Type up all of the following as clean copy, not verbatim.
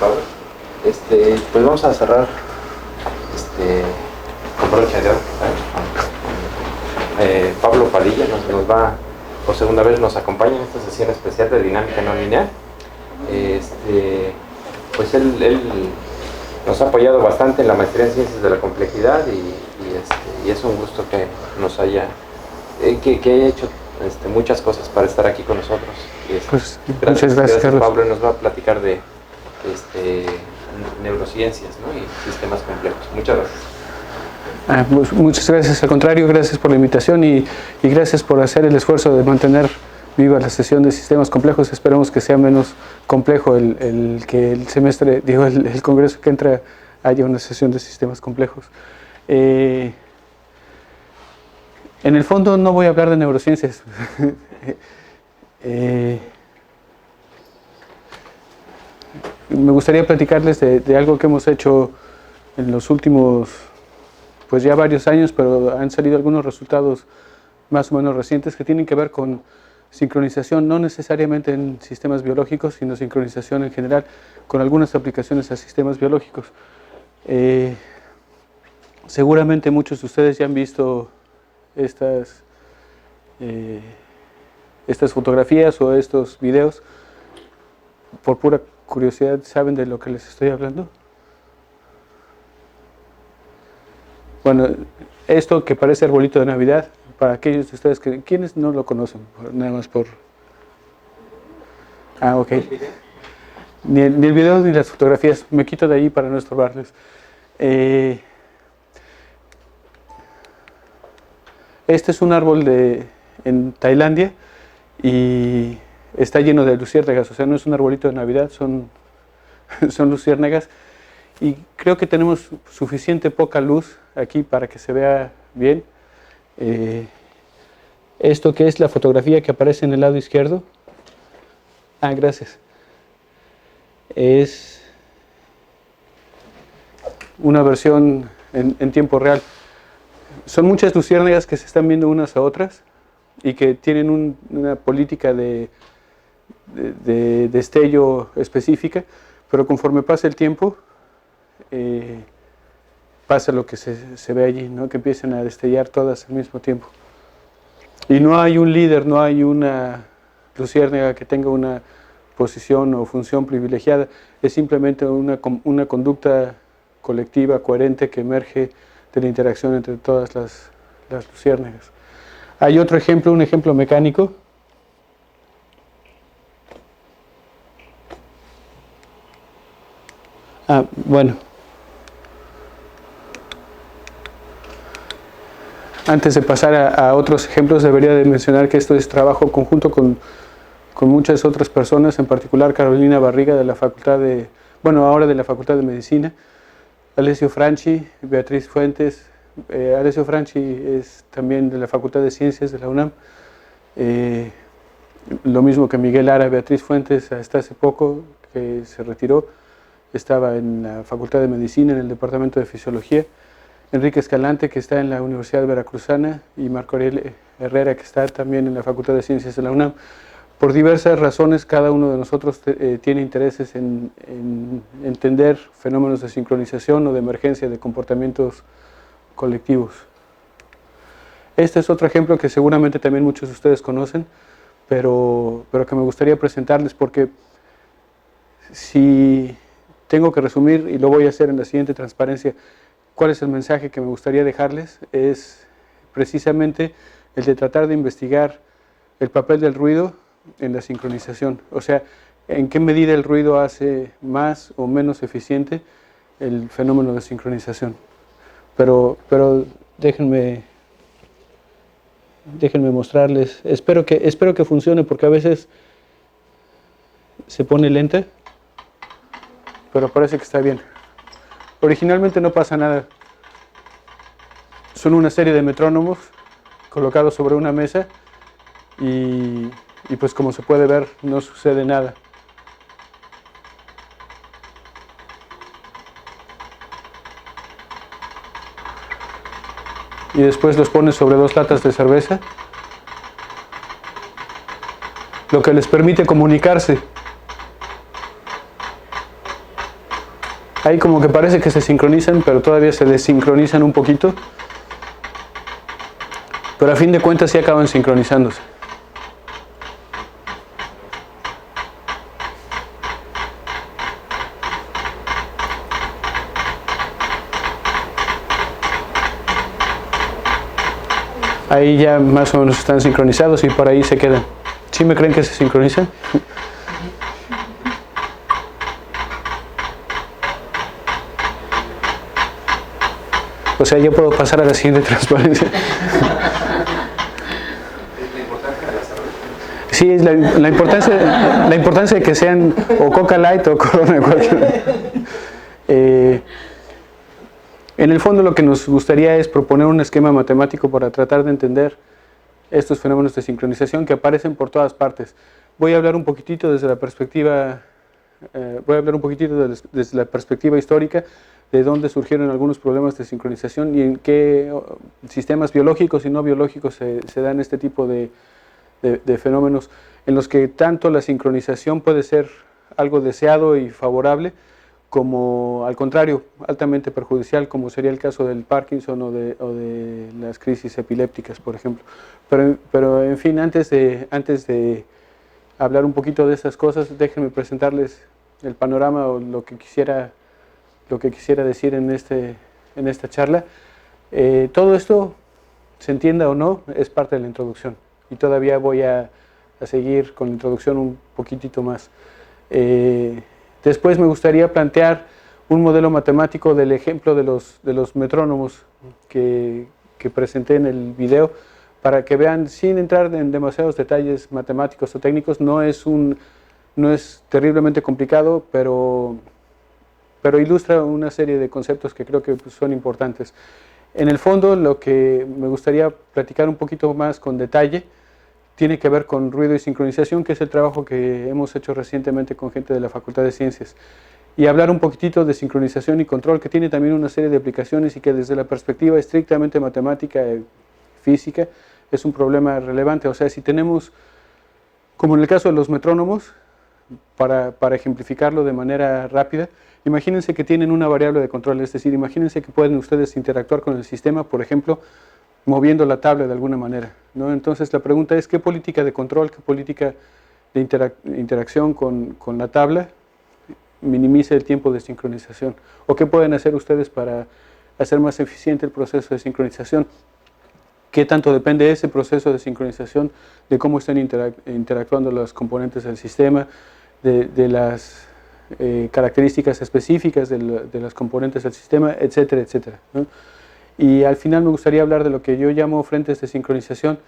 Pablo. Pues vamos a cerrar con broche de oro. Pablo Padilla nos va, por segunda vez nos acompaña en esta sesión especial de dinámica no lineal. Pues él nos ha apoyado bastante en la maestría en ciencias de la complejidad y es un gusto que nos haya que haya hecho muchas cosas para estar aquí con nosotros. Pues muchas gracias, Carlos. Pablo nos va a platicar de neurociencias, ¿no? Y sistemas complejos. Muchas gracias. Pues muchas gracias, al contrario, gracias por la invitación y gracias por hacer el esfuerzo de mantener viva la sesión de sistemas complejos. Esperamos que sea menos complejo el que el semestre, el congreso que entra haya una sesión de sistemas complejos. En el fondo no voy a hablar de neurociencias. Me gustaría platicarles de algo que hemos hecho en los últimos, pues ya varios años, pero han salido algunos resultados más o menos recientes que tienen que ver con sincronización, no necesariamente en sistemas biológicos, sino sincronización en general, con algunas aplicaciones a sistemas biológicos. Seguramente muchos de ustedes ya han visto estas fotografías o estos videos. Por pura curiosidad, ¿saben de lo que les estoy hablando? Bueno, esto que parece arbolito de Navidad, para aquellos de ustedes ¿quiénes no lo conocen? Nada más por... ok. Ni el video ni las fotografías, me quito de ahí para no estorbarles. Este es un árbol en Tailandia y está lleno de luciérnagas, o sea, no es un arbolito de Navidad, son luciérnagas. Y creo que tenemos suficiente poca luz aquí para que se vea bien. Esto que es la fotografía que aparece en el lado izquierdo. Gracias. Es una versión en tiempo real. Son muchas luciérnagas que se están viendo unas a otras y que tienen una política de destello específica, pero conforme pasa el tiempo, pasa lo que se ve allí, ¿no? Que empiezan a destellar todas al mismo tiempo. Y no hay un líder, no hay una luciérnaga que tenga una posición o función privilegiada, es simplemente una conducta colectiva, coherente, que emerge de la interacción entre todas las luciérnagas. Hay otro ejemplo, un ejemplo mecánico. Bueno. Antes de pasar a otros ejemplos, debería de mencionar que esto es trabajo conjunto con muchas otras personas, en particular Carolina Barriga de la Facultad ahora de la Facultad de Medicina, Alessio Franchi, Beatriz Fuentes. Alessio Franchi es también de la Facultad de Ciencias de la UNAM, lo mismo que Miguel Lara. Beatriz Fuentes, hasta hace poco que se retiró, estaba en la Facultad de Medicina, en el Departamento de Fisiología. Enrique Escalante, que está en la Universidad Veracruzana, y Marco Ariel Herrera, que está también en la Facultad de Ciencias de la UNAM. Por diversas razones, cada uno de nosotros tiene intereses en entender fenómenos de sincronización o de emergencia de comportamientos colectivos. Este es otro ejemplo que seguramente también muchos de ustedes conocen, pero que me gustaría presentarles, porque si tengo que resumir, y lo voy a hacer en la siguiente transparencia, cuál es el mensaje que me gustaría dejarles, es precisamente el de tratar de investigar el papel del ruido en la sincronización. O sea, en qué medida el ruido hace más o menos eficiente el fenómeno de sincronización. Pero déjenme mostrarles. Espero que funcione, porque a veces se pone lenta, pero parece que está bien. Originalmente no pasa nada. Son una serie de metrónomos colocados sobre una mesa y pues, como se puede ver, no sucede nada. Y después los pones sobre 2 latas de cerveza, lo que les permite comunicarse. Ahí como que parece que se sincronizan, pero todavía se desincronizan un poquito. Pero a fin de cuentas sí acaban sincronizándose. Ahí ya más o menos están sincronizados y por ahí se quedan. ¿Sí me creen que se sincronizan? O sea, yo puedo pasar a la siguiente transparencia. Sí, es la importancia de que sean o Coca Light o Corona cualquier. En el fondo lo que nos gustaría es proponer un esquema matemático para tratar de entender estos fenómenos de sincronización que aparecen por todas partes. Voy a hablar un poquitito desde la perspectiva, desde la perspectiva histórica de dónde surgieron algunos problemas de sincronización y en qué sistemas biológicos y no biológicos se dan este tipo de fenómenos en los que tanto la sincronización puede ser algo deseado y favorable, como al contrario, altamente perjudicial, como sería el caso del Parkinson o de las crisis epilépticas, por ejemplo. Pero en fin, antes de hablar un poquito de esas cosas, déjenme presentarles el panorama o lo que quisiera decir en esta charla. Todo esto, se entienda o no, es parte de la introducción. Y todavía voy a seguir con la introducción un poquitito más. Después me gustaría plantear un modelo matemático del ejemplo de los metrónomos que presenté en el video, para que vean, sin entrar en demasiados detalles matemáticos o técnicos, no es terriblemente complicado, pero ilustra una serie de conceptos que creo que son importantes. En el fondo, lo que me gustaría platicar un poquito más con detalle tiene que ver con ruido y sincronización, que es el trabajo que hemos hecho recientemente con gente de la Facultad de Ciencias. Y hablar un poquitito de sincronización y control, que tiene también una serie de aplicaciones y que desde la perspectiva estrictamente matemática y física es un problema relevante. O sea, si tenemos, como en el caso de los metrónomos, para ejemplificarlo de manera rápida, imagínense que tienen una variable de control, es decir, imagínense que pueden ustedes interactuar con el sistema, por ejemplo, moviendo la tabla de alguna manera, ¿no? Entonces la pregunta es, ¿qué política de control, qué política de interacción con la tabla minimiza el tiempo de sincronización? ¿O qué pueden hacer ustedes para hacer más eficiente el proceso de sincronización? ¿Qué tanto depende ese proceso de sincronización de cómo están interactuando los componentes del sistema, de las características específicas de los componentes del sistema, etcétera, etcétera, ¿no? Y al final me gustaría hablar de lo que yo llamo frentes de sincronización,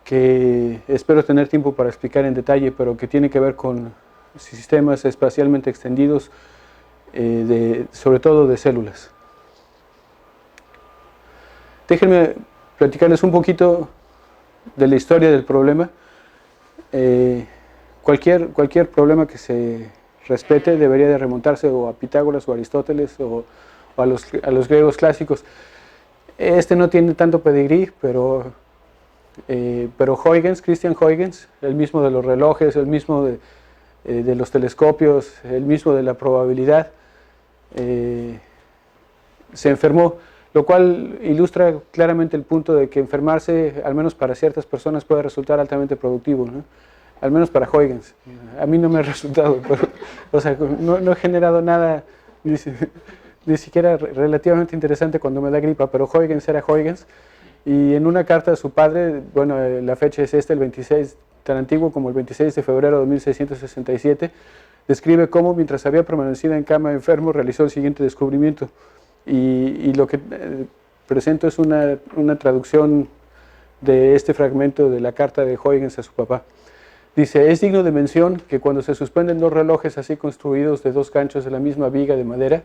que espero tener tiempo para explicar en detalle, pero que tiene que ver con sistemas espacialmente extendidos, sobre todo de células. Déjenme platicarles un poquito de la historia del problema. Cualquier problema que se respete debería de remontarse o a Pitágoras o a Aristóteles o a los griegos clásicos. Este no tiene tanto pedigrí, pero Huygens, Christian Huygens, el mismo de los relojes, el mismo de los telescopios, el mismo de la probabilidad, se enfermó, lo cual ilustra claramente el punto de que enfermarse, al menos para ciertas personas, puede resultar altamente productivo, ¿no? Al menos para Huygens. A mí no me ha resultado, pero, o sea, no he generado nada, ni siquiera relativamente interesante cuando me da gripa, pero Huygens era Huygens, y en una carta a su padre, bueno, la fecha es esta, el 26, tan antiguo como el 26 de febrero de 1667, describe cómo mientras había permanecido en cama enfermo realizó el siguiente descubrimiento, y lo que presento es una traducción de este fragmento de la carta de Huygens a su papá. Dice: es digno de mención que cuando se suspenden dos relojes así construidos de dos ganchos de la misma viga de madera,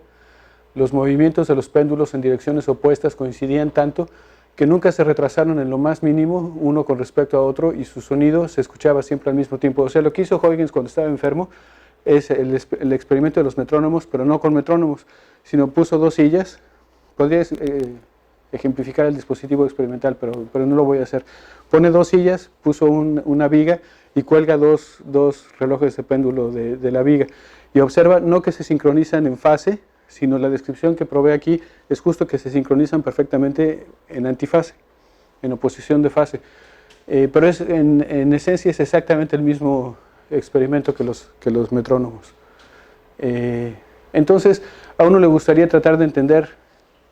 los movimientos de los péndulos en direcciones opuestas coincidían tanto que nunca se retrasaron en lo más mínimo uno con respecto a otro, y su sonido se escuchaba siempre al mismo tiempo. O sea, lo que hizo Huygens cuando estaba enfermo es el experimento de los metrónomos, pero no con metrónomos, sino puso dos sillas. Podría ejemplificar el dispositivo experimental, pero no lo voy a hacer. Pone dos sillas, puso una viga y cuelga dos relojes de péndulo de la viga, y observa no que se sincronizan en fase, sino la descripción que provee aquí es justo que se sincronizan perfectamente en antifase, en oposición de fase. Pero en esencia es exactamente el mismo experimento que los metrónomos. Entonces, a uno le gustaría tratar de entender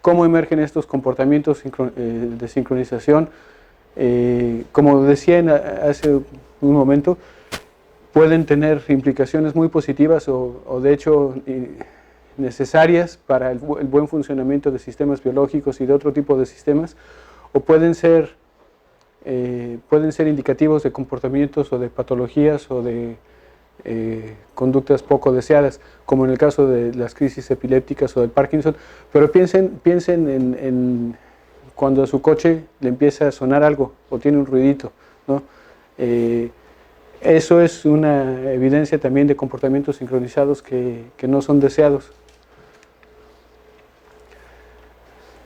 cómo emergen estos comportamientos de sincronización. Como decía hace un momento, pueden tener implicaciones muy positivas o de hecho necesarias para el buen funcionamiento de sistemas biológicos y de otro tipo de sistemas, o pueden ser indicativos de comportamientos o de patologías o de conductas poco deseadas, como en el caso de las crisis epilépticas o del Parkinson. Pero piensen en cuando a su coche le empieza a sonar algo o tiene un ruidito, ¿no? Eso es una evidencia también de comportamientos sincronizados que no son deseados.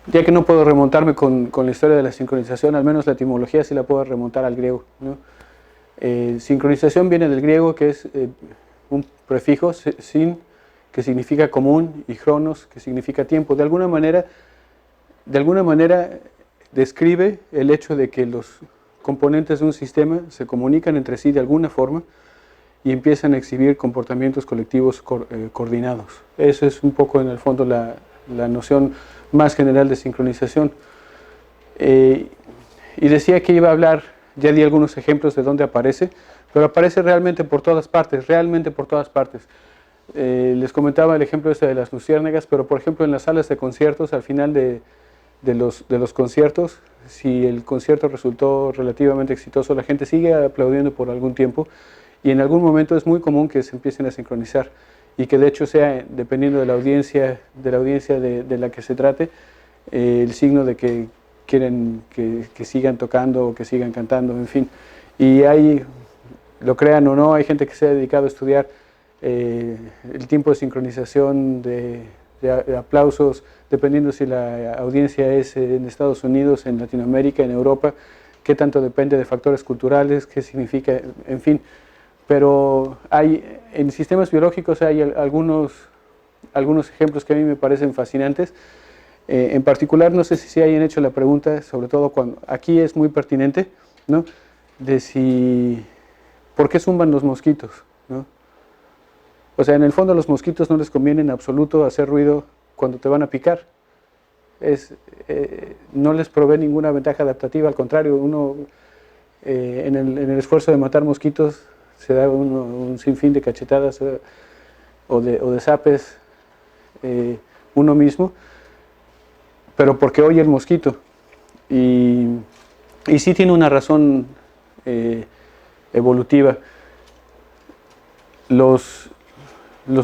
Ya que no puedo remontarme con la historia de la sincronización, al menos la etimología sí la puedo remontar al griego, ¿no? Sincronización viene del griego, que es un prefijo, sin, que significa común, y chronos, que significa tiempo. De alguna manera describe el hecho de que los componentes de un sistema se comunican entre sí de alguna forma y empiezan a exhibir comportamientos colectivos coordinados. Eso es un poco en el fondo la noción más general de sincronización. Y decía que iba a hablar, ya di algunos ejemplos de dónde aparece, pero aparece realmente por todas partes, les comentaba el ejemplo de las luciérnagas, pero por ejemplo en las salas de conciertos, al final de los conciertos, si el concierto resultó relativamente exitoso, la gente sigue aplaudiendo por algún tiempo y en algún momento es muy común que se empiecen a sincronizar y que de hecho sea, dependiendo de la audiencia de la que se trate, el signo de que quieren que sigan tocando o que sigan cantando, en fin. Y hay, lo crean o no, hay gente que se ha dedicado a estudiar el tiempo de sincronización de aplausos, dependiendo si la audiencia es en Estados Unidos, en Latinoamérica, en Europa, qué tanto depende de factores culturales, qué significa, en fin. Pero en sistemas biológicos hay algunos ejemplos que a mí me parecen fascinantes. En particular, no sé si se hayan hecho la pregunta, sobre todo cuando aquí es muy pertinente, ¿no? De ¿por qué zumban los mosquitos? ¿No? O sea, en el fondo a los mosquitos no les conviene en absoluto hacer ruido cuando te van a picar. No les provee ninguna ventaja adaptativa, al contrario, uno en el esfuerzo de matar mosquitos se da un sinfín de cachetadas o de zapes uno mismo, pero porque oye el mosquito. Y sí tiene una razón evolutiva. Los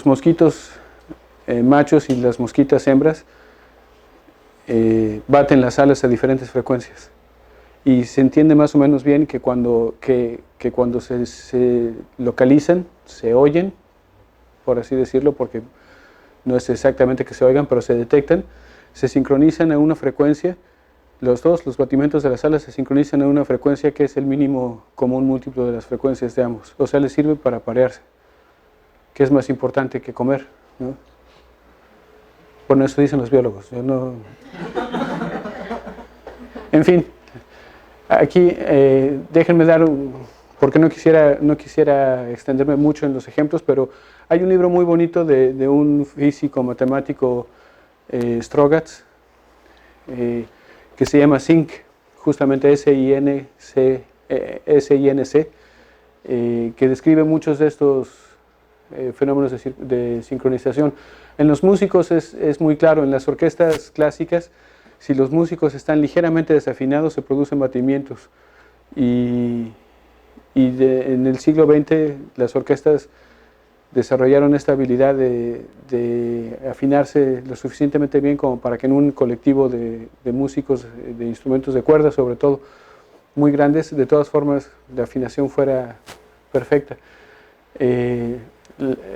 mosquitos machos y las mosquitas hembras baten las alas a diferentes frecuencias. Y se entiende más o menos bien que cuando se localizan, se oyen, por así decirlo, porque no es exactamente que se oigan, pero se detectan, se sincronizan a una frecuencia, los batimentos de las alas se sincronizan a una frecuencia que es el mínimo común múltiplo de las frecuencias de ambos. O sea, les sirve para parearse, que es más importante que comer, ¿no? Bueno, eso dicen los biólogos. Yo no... En fin, aquí déjenme dar, porque no quisiera extenderme mucho en los ejemplos, pero hay un libro muy bonito de un físico matemático, Strogatz, que se llama SINC, justamente SINC, que describe muchos de estos fenómenos de sincronización. En los músicos es muy claro, en las orquestas clásicas, si los músicos están ligeramente desafinados, se producen batimientos. En el siglo XX las orquestas desarrollaron esta habilidad de afinarse lo suficientemente bien como para que en un colectivo de músicos, de instrumentos de cuerda sobre todo, muy grandes, de todas formas la afinación fuera perfecta.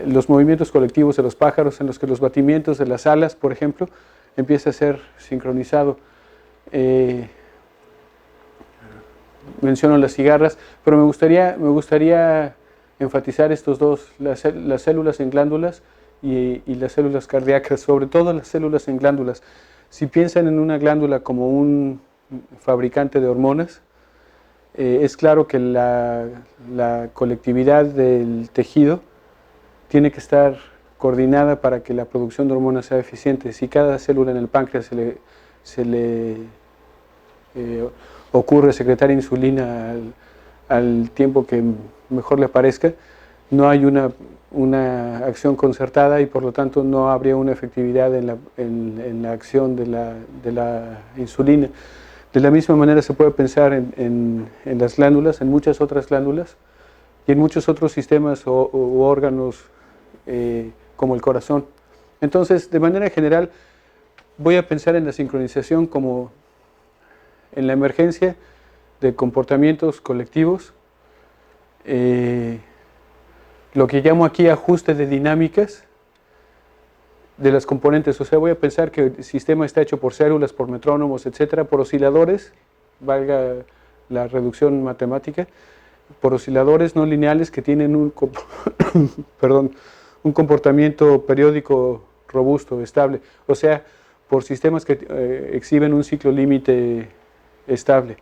Los movimientos colectivos de los pájaros, en los que los batimientos de las alas, por ejemplo, empieza a ser sincronizado. Menciono las cigarras, pero me gustaría enfatizar estos dos, las células en glándulas y las células cardíacas, sobre todo las células en glándulas. Si piensan en una glándula como un fabricante de hormonas, es claro que la colectividad del tejido tiene que estar coordinada para que la producción de hormonas sea eficiente. Si cada célula en el páncreas se le ocurre secretar insulina al tiempo que mejor le parezca, no hay una acción concertada y por lo tanto no habría una efectividad en la acción de la insulina. De la misma manera se puede pensar en las glándulas, en muchas otras glándulas y en muchos otros sistemas u órganos como el corazón. Entonces, de manera general, voy a pensar en la sincronización como en la emergencia de comportamientos colectivos, lo que llamo aquí ajuste de dinámicas de las componentes. O sea, voy a pensar que el sistema está hecho por células, por metrónomos, etcétera, por osciladores, valga la reducción matemática, por osciladores no lineales que tienen un comportamiento periódico robusto, estable. O sea, por sistemas que exhiben un ciclo límite estable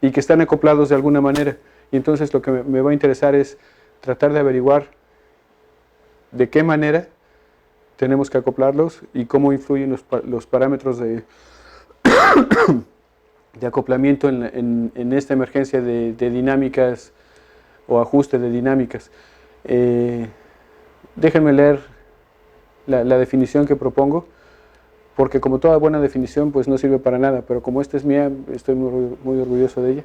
y que están acoplados de alguna manera. Y entonces lo que me va a interesar es tratar de averiguar de qué manera tenemos que acoplarlos y cómo influyen los parámetros de acoplamiento en esta emergencia de dinámicas o ajuste de dinámicas. Déjenme leer la definición que propongo, porque como toda buena definición pues no sirve para nada, pero como esta es mía, estoy muy orgulloso de ella.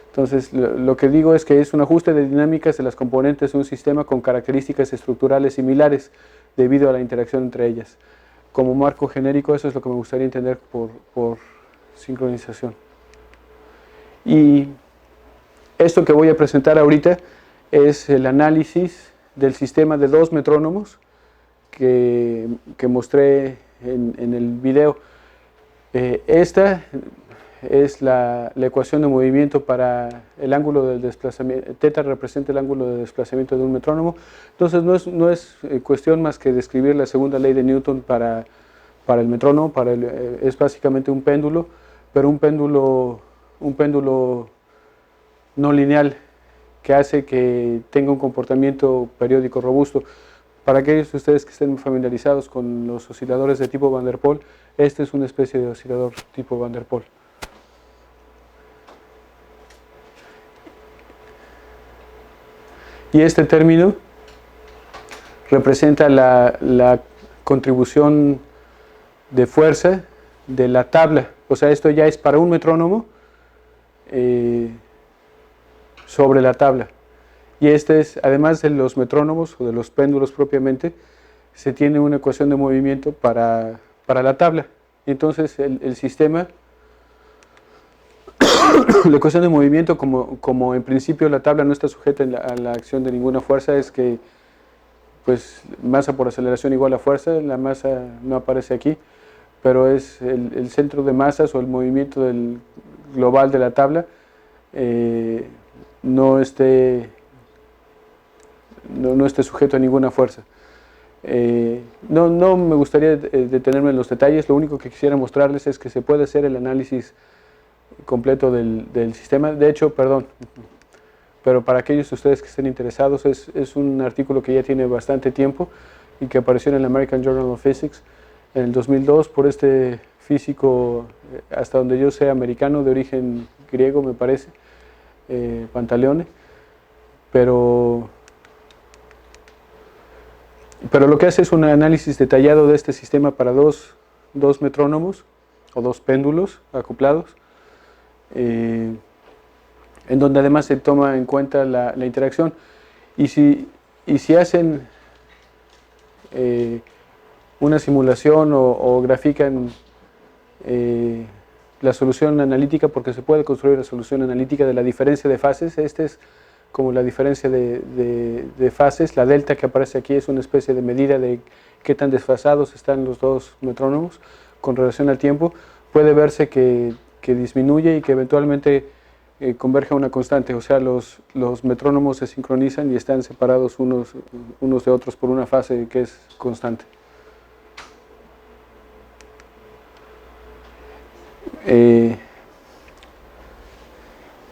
Entonces, lo que digo es que es un ajuste de dinámicas de las componentes de un sistema con características estructurales similares debido a la interacción entre ellas. Como marco genérico, eso es lo que me gustaría entender por sincronización. Y esto que voy a presentar ahorita es el análisis del sistema de 2 metrónomos que mostré en el video. Esta es la ecuación de movimiento para el ángulo del desplazamiento. Θ representa el ángulo de desplazamiento de un metrónomo. Entonces no es cuestión más que describir la segunda ley de Newton para el metrónomo. Es básicamente un péndulo, pero un péndulo no lineal que hace que tenga un comportamiento periódico robusto. Para aquellos de ustedes que estén familiarizados con los osciladores de tipo Van der Pol, este es una especie de oscilador tipo Van der Pol. Y este término representa la contribución de fuerza de la tabla. O sea, esto ya es para un metrónomo sobre la tabla. Y este es, además de los metrónomos o de los péndulos propiamente, se tiene una ecuación de movimiento para la tabla. Entonces el sistema, la ecuación de movimiento, como en principio la tabla no está sujeta a la acción de ninguna fuerza, es que pues masa por aceleración igual a fuerza. La masa no aparece aquí, pero es el centro de masas o el movimiento global de la tabla no esté sujeto a ninguna fuerza. No me gustaría detenerme en los detalles. Lo único que quisiera mostrarles es que se puede hacer el análisis completo del sistema. De hecho, pero para aquellos de ustedes que estén interesados, es un artículo que ya tiene bastante tiempo y que apareció en el American Journal of Physics en el 2002 por este físico, hasta donde yo sé, americano, de origen griego, me parece, Pantaleone. Pero lo que hace es un análisis detallado de este sistema para dos metrónomos o 2 péndulos acoplados, en donde además se toma en cuenta la interacción. Y si hacen una simulación o grafican la solución analítica, porque se puede construir la solución analítica de la diferencia de fases, este es como la diferencia de fases. La delta que aparece aquí es una especie de medida de qué tan desfasados están los 2 metrónomos con relación al tiempo. Puede verse que disminuye y que eventualmente converge a una constante, o sea, los metrónomos se sincronizan y están separados unos de otros por una fase que es constante.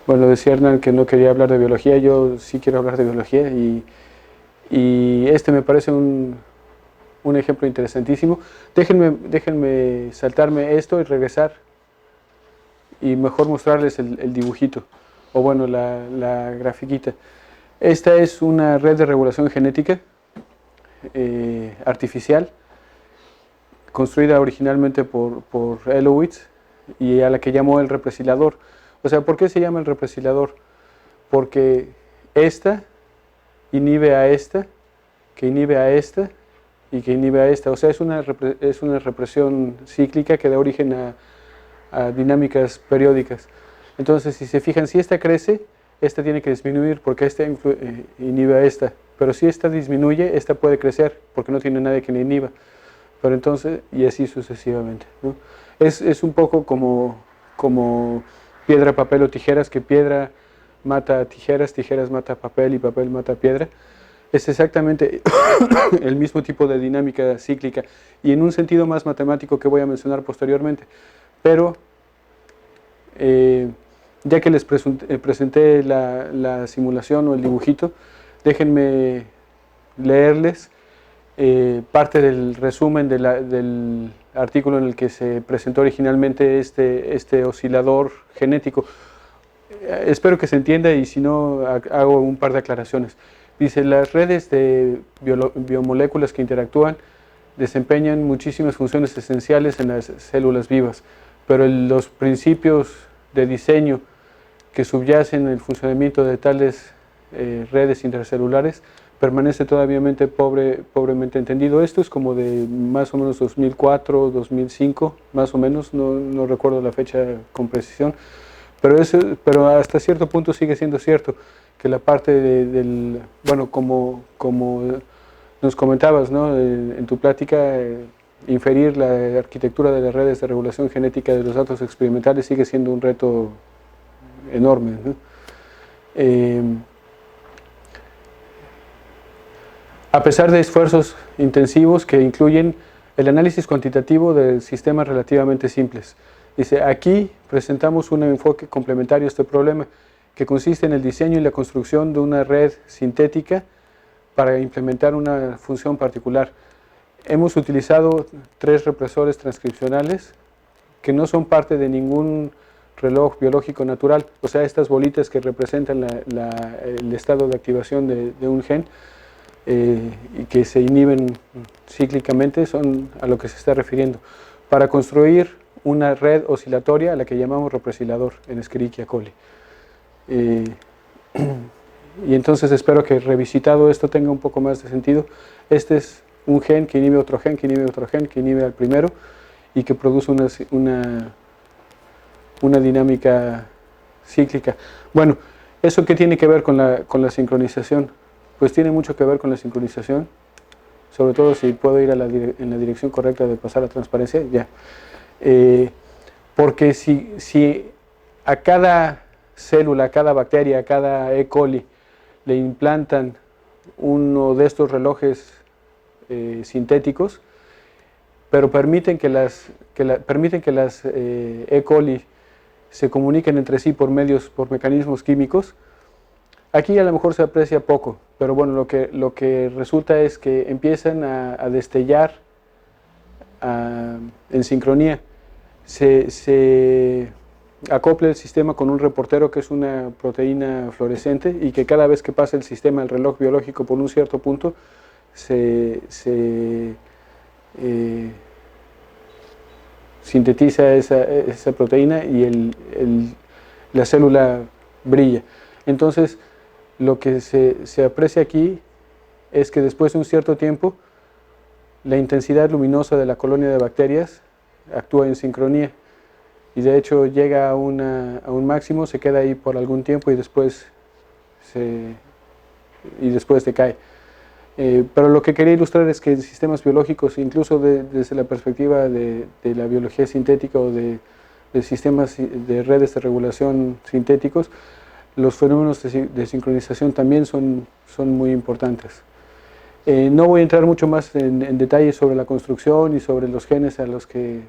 Bueno, decía Hernán que no quería hablar de biología, yo sí quiero hablar de biología y este me parece un ejemplo interesantísimo. Déjenme saltarme esto y regresar y mejor mostrarles el dibujito, o bueno, la grafiquita. Esta es una red de regulación genética artificial, construida originalmente por Elowitz y a la que llamó el represilador. O sea, ¿por qué se llama el represilador? Porque esta inhibe a esta, que inhibe a esta y que inhibe a esta. O sea, es una represión cíclica que da origen a dinámicas periódicas. Entonces, si se fijan, si esta crece, esta tiene que disminuir porque esta inhibe a esta. Pero si esta disminuye, esta puede crecer porque no tiene nadie que la inhiba. Pero entonces, y así sucesivamente, ¿no? Es un poco como piedra, papel o tijeras, que piedra mata tijeras, tijeras mata papel y papel mata piedra. Es exactamente el mismo tipo de dinámica cíclica y en un sentido más matemático que voy a mencionar posteriormente. Pero ya que les presenté la simulación o el dibujito, déjenme leerles parte del resumen del artículo en el que se presentó originalmente este oscilador genético. Espero que se entienda y si no hago un par de aclaraciones. Dice, las redes de biomoléculas que interactúan desempeñan muchísimas funciones esenciales en las células vivas, pero los principios de diseño que subyacen el funcionamiento de tales redes intercelulares permanece todavía pobremente entendido. Esto es como de más o menos 2004, 2005, más o menos, no recuerdo la fecha con precisión, pero hasta cierto punto sigue siendo cierto que la parte bueno, como nos comentabas, ¿no? En tu plática, inferir la arquitectura de las redes de regulación genética de los datos experimentales sigue siendo un reto enorme, ¿no? A pesar de esfuerzos intensivos que incluyen el análisis cuantitativo de sistemas relativamente simples. Dice, aquí presentamos un enfoque complementario a este problema, que consiste en el diseño y la construcción de una red sintética para implementar una función particular. Hemos utilizado 3 represores transcripcionales que no son parte de ningún reloj biológico natural, o sea, estas bolitas que representan el estado de activación de un gen, y que se inhiben cíclicamente, son a lo que se está refiriendo, para construir una red oscilatoria a la que llamamos represilador en Escherichia coli. Y entonces espero que revisitado esto tenga un poco más de sentido. Este es un gen que inhibe otro gen, que inhibe otro gen, que inhibe al primero y que produce una dinámica cíclica. Bueno, ¿eso qué tiene que ver con la sincronización? Pues tiene mucho que ver con la sincronización, sobre todo si puedo ir en la dirección correcta de pasar a transparencia, ya. Porque si a cada célula, a cada bacteria, a cada E. coli le implantan uno de estos relojes sintéticos, pero permiten que las E. coli se comuniquen entre sí por mecanismos químicos. Aquí a lo mejor se aprecia poco, pero bueno, lo que resulta es que empiezan a destellar en sincronía. Se acopla el sistema con un reportero que es una proteína fluorescente y que cada vez que pasa el sistema, el reloj biológico por un cierto punto, sintetiza esa proteína y la célula brilla. Entonces, lo que se aprecia aquí es que después de un cierto tiempo, la intensidad luminosa de la colonia de bacterias actúa en sincronía y de hecho llega a un máximo, se queda ahí por algún tiempo y después decae. Pero lo que quería ilustrar es que en sistemas biológicos, incluso desde la perspectiva de la biología sintética o de de sistemas de redes de regulación sintéticos, los fenómenos de sincronización también son muy importantes. No voy a entrar mucho más en detalle sobre la construcción y sobre los genes a los que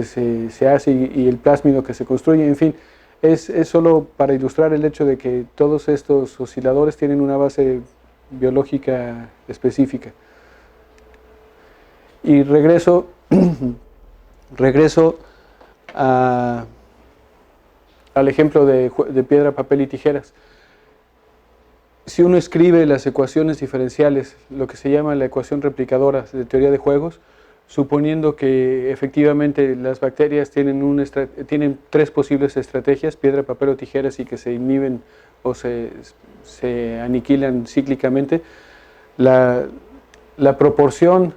se hace y el plásmido que se construye, en fin, es solo para ilustrar el hecho de que todos estos osciladores tienen una base biológica específica. Y regreso al ejemplo de piedra, papel y tijeras. Si uno escribe las ecuaciones diferenciales, lo que se llama la ecuación replicadora de teoría de juegos, suponiendo que efectivamente las bacterias tienen tres posibles estrategias, piedra, papel o tijeras, y que se inhiben o se aniquilan cíclicamente, la proporción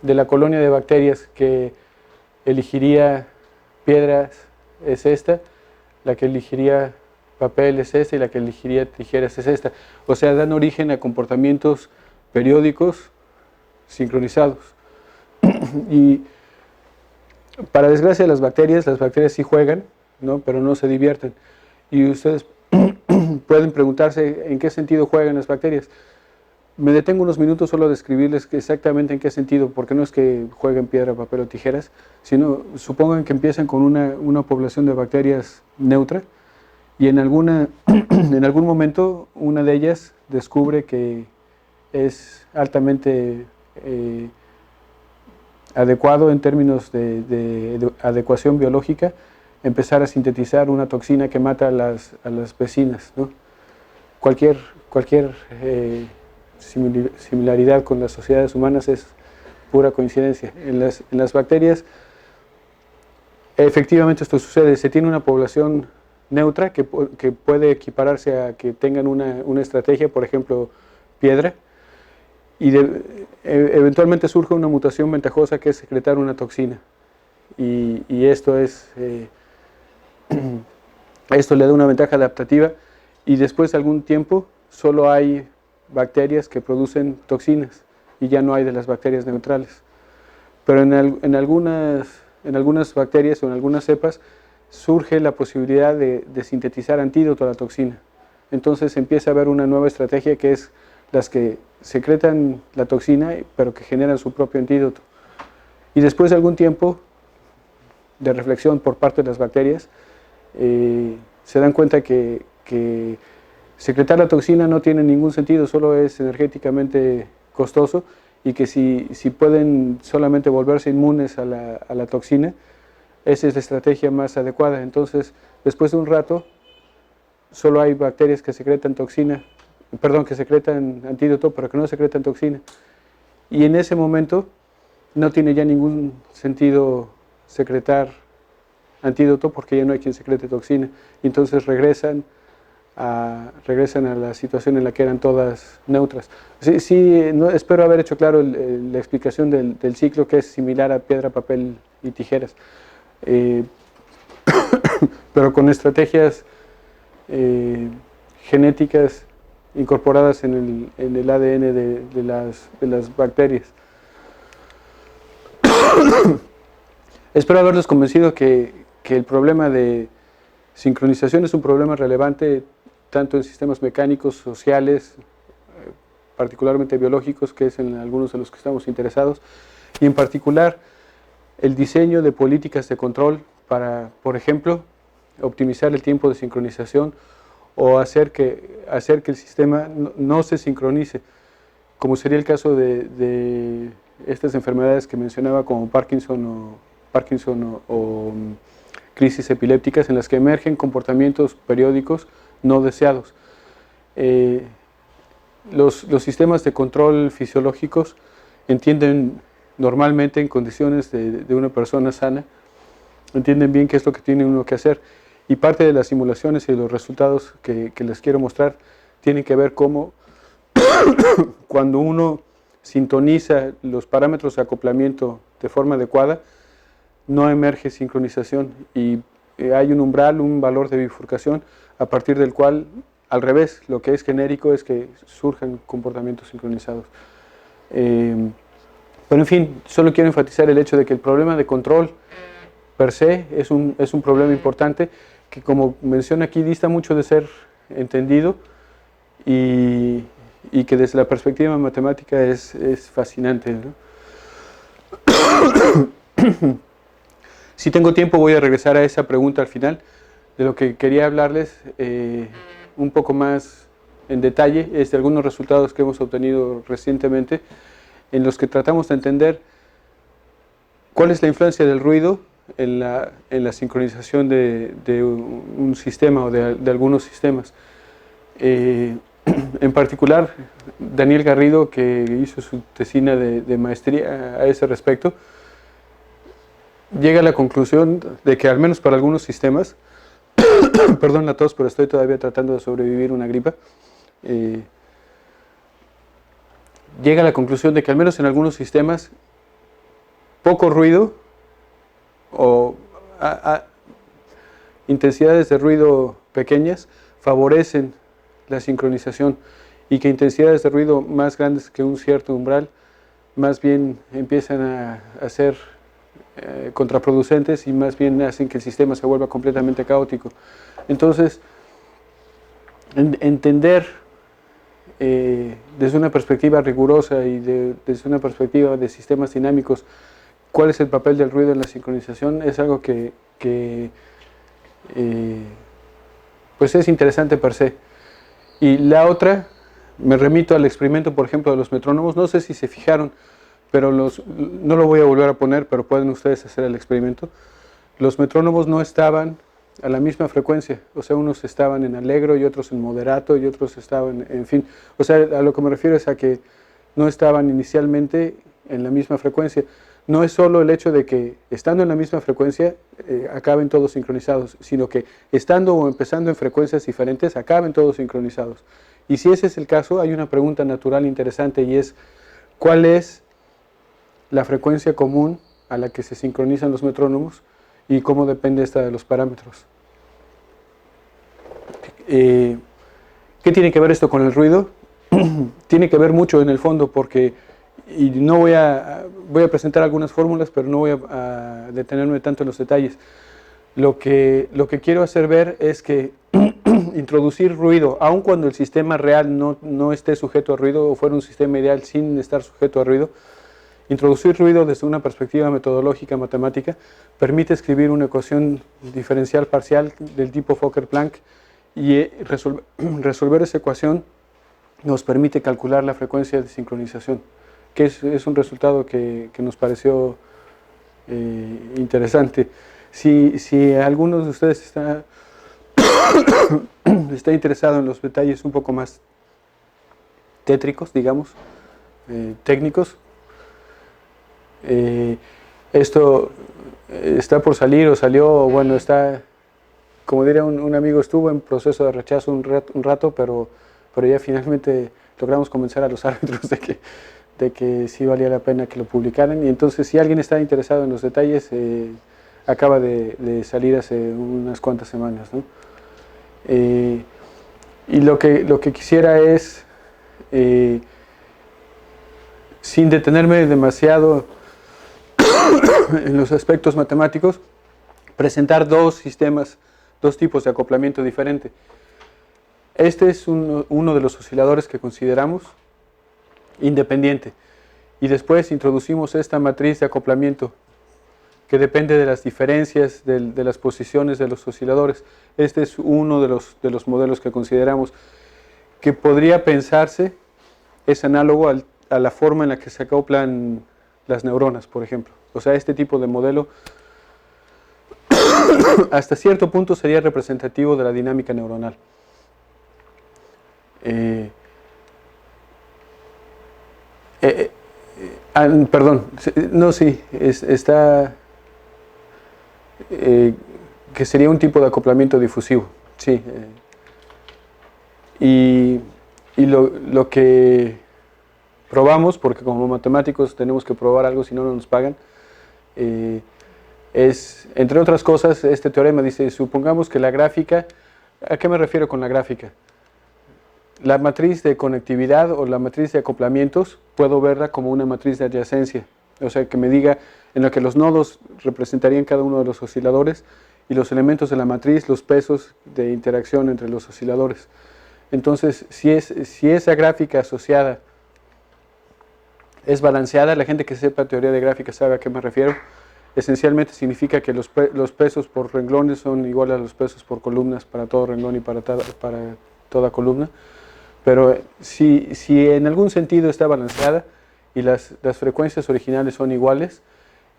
de la colonia de bacterias que elegiría piedras es esta, la que elegiría papel es esta y la que elegiría tijeras es esta. O sea, dan origen a comportamientos periódicos sincronizados. Y para desgracia de las bacterias sí juegan, ¿no? Pero no se divierten. Y ustedes pueden preguntarse en qué sentido juegan las bacterias. Me detengo unos minutos solo a describirles exactamente en qué sentido, porque no es que jueguen piedra, papel o tijeras, sino supongan que empiezan con una población de bacterias neutra y en algún momento una de ellas descubre que es altamente adecuado en términos de adecuación biológica empezar a sintetizar una toxina que mata a las vecinas, ¿no? Cualquier similaridad con las sociedades humanas es pura coincidencia. En las bacterias efectivamente esto sucede, se tiene una población neutra que puede equipararse a que tengan una estrategia, por ejemplo piedra, y eventualmente surge una mutación ventajosa que es secretar una toxina y esto le da una ventaja adaptativa y después de algún tiempo solo hay bacterias que producen toxinas y ya no hay de las bacterias neutrales. Pero en algunas bacterias o en algunas cepas surge la posibilidad de sintetizar antídoto a la toxina. Entonces empieza a haber una nueva estrategia que es las que secretan la toxina pero que generan su propio antídoto. Y después de algún tiempo de reflexión por parte de las bacterias, se dan cuenta que secretar la toxina no tiene ningún sentido, solo es energéticamente costoso y que si pueden solamente volverse inmunes a la toxina, esa es la estrategia más adecuada. Entonces, después de un rato, solo hay bacterias que secretan que secretan antídoto, pero que no secretan toxina. Y en ese momento no tiene ya ningún sentido secretar antídoto porque ya no hay quien secrete toxina. Y entonces regresan a la situación en la que eran todas neutras. No, espero haber hecho claro la explicación del ciclo, que es similar a piedra, papel y tijeras, pero con estrategias genéticas incorporadas en el ADN de las bacterias. Espero haberlos convencido que el problema de sincronización es un problema relevante tanto en sistemas mecánicos, sociales, particularmente biológicos, que es en algunos de los que estamos interesados, y en particular el diseño de políticas de control para, por ejemplo, optimizar el tiempo de sincronización o hacer que el sistema no se sincronice, como sería el caso de estas enfermedades que mencionaba como Parkinson o crisis epilépticas, en las que emergen comportamientos periódicos no deseados. Los sistemas de control fisiológicos entienden normalmente en condiciones de una persona sana, entienden bien qué es lo que tiene uno que hacer, y parte de las simulaciones y de los resultados que les quiero mostrar tienen que ver cómo cuando uno sintoniza los parámetros de acoplamiento de forma adecuada, no emerge sincronización y hay un umbral, un valor de bifurcación a partir del cual, al revés, lo que es genérico es que surjan comportamientos sincronizados. Pero en fin, solo quiero enfatizar el hecho de que el problema de control per se es un problema importante que, como menciona aquí, dista mucho de ser entendido y que desde la perspectiva matemática es fascinante, ¿no? Si tengo tiempo voy a regresar a esa pregunta al final. De lo que quería hablarles un poco más en detalle es de algunos resultados que hemos obtenido recientemente en los que tratamos de entender cuál es la influencia del ruido en la sincronización de un sistema o de algunos sistemas. En particular, Daniel Garrido, que hizo su tesina de maestría a ese respecto, llega a la conclusión de que al menos para algunos sistemas, perdón la tos, pero estoy todavía tratando de sobrevivir una gripa, llega a la conclusión de que al menos en algunos sistemas, poco ruido o intensidades de ruido pequeñas favorecen la sincronización y que intensidades de ruido más grandes que un cierto umbral más bien empiezan a ser contraproducentes y más bien hacen que el sistema se vuelva completamente caótico. Entonces, entender desde una perspectiva rigurosa y desde una perspectiva de sistemas dinámicos cuál es el papel del ruido en la sincronización es algo que pues es interesante per se. Y la otra, me remito al experimento, por ejemplo, de los metrónomos. No sé si se fijaron, pero no lo voy a volver a poner, pero pueden ustedes hacer el experimento. Los metrónomos no estaban a la misma frecuencia, o sea, unos estaban en allegro y otros en moderato y otros estaban, en fin, o sea, a lo que me refiero es a que no estaban inicialmente en la misma frecuencia. No es solo el hecho de que estando en la misma frecuencia acaben todos sincronizados, sino que estando o empezando en frecuencias diferentes acaben todos sincronizados. Y si ese es el caso, hay una pregunta natural interesante y es ¿cuál es la frecuencia común a la que se sincronizan los metrónomos y cómo depende esta de los parámetros? ¿Qué tiene que ver esto con el ruido? Tiene que ver mucho en el fondo porque, y no voy a presentar algunas fórmulas, pero no voy a detenerme tanto en los detalles. Lo que quiero hacer ver es que introducir ruido, aun cuando el sistema real no esté sujeto a ruido o fuera un sistema ideal sin estar sujeto a ruido, introducir ruido desde una perspectiva metodológica matemática permite escribir una ecuación diferencial parcial del tipo Fokker-Planck y resolver esa ecuación nos permite calcular la frecuencia de sincronización, que es un resultado que nos pareció interesante. Si alguno de ustedes está interesado en los detalles un poco más tétricos, digamos, técnicos, esto está por salir o salió, bueno, está, como diría un amigo, estuvo en proceso de rechazo un rato, pero ya finalmente logramos convencer a los árbitros de que sí valía la pena que lo publicaran. Y entonces, si alguien está interesado en los detalles, acaba de salir hace unas cuantas semanas, ¿no? Y lo que quisiera es, sin detenerme demasiado en los aspectos matemáticos, presentar dos tipos de acoplamiento diferente. Este es uno de los osciladores que consideramos independiente. Y después introducimos esta matriz de acoplamiento que depende de las diferencias de las posiciones de los osciladores. Este es uno de los modelos que consideramos que podría pensarse, es análogo a la forma en la que se acoplan las neuronas, por ejemplo. O sea, este tipo de modelo hasta cierto punto sería representativo de la dinámica neuronal. Perdón, no, sí, está, que sería un tipo de acoplamiento difusivo, sí. Y lo que probamos, porque como matemáticos tenemos que probar algo si no nos pagan, es, entre otras cosas, este teorema dice, supongamos que la gráfica, ¿a qué me refiero con la gráfica? La matriz de conectividad o la matriz de acoplamientos puedo verla como una matriz de adyacencia, o sea que me diga en la que los nodos representarían cada uno de los osciladores y los elementos de la matriz, los pesos de interacción entre los osciladores. Entonces, si esa gráfica asociada es balanceada, la gente que sepa teoría de gráfica sabe a qué me refiero. Esencialmente significa que los pesos por renglones son iguales a los pesos por columnas para todo renglón y para toda columna. Pero si en algún sentido está balanceada y las frecuencias originales son iguales,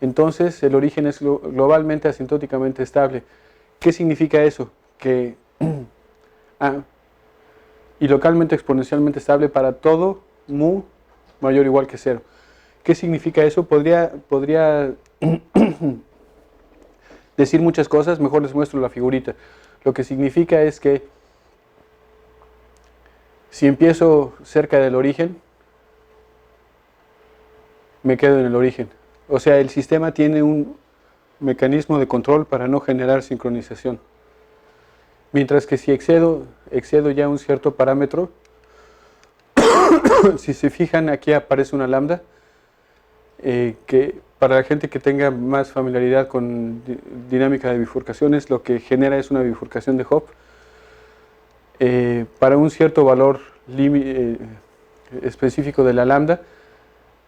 entonces el origen es globalmente asintóticamente estable. ¿Qué significa eso? Que y localmente exponencialmente estable para todo mu mayor o igual que 0. ¿Qué significa eso? Podría decir muchas cosas, mejor les muestro la figurita. Lo que significa es que si empiezo cerca del origen, me quedo en el origen. O sea, el sistema tiene un mecanismo de control para no generar sincronización. Mientras que si excedo ya un cierto parámetro, si se fijan, aquí aparece una lambda, que para la gente que tenga más familiaridad con dinámica de bifurcaciones, lo que genera es una bifurcación de Hopf. Para un cierto valor específico de la lambda,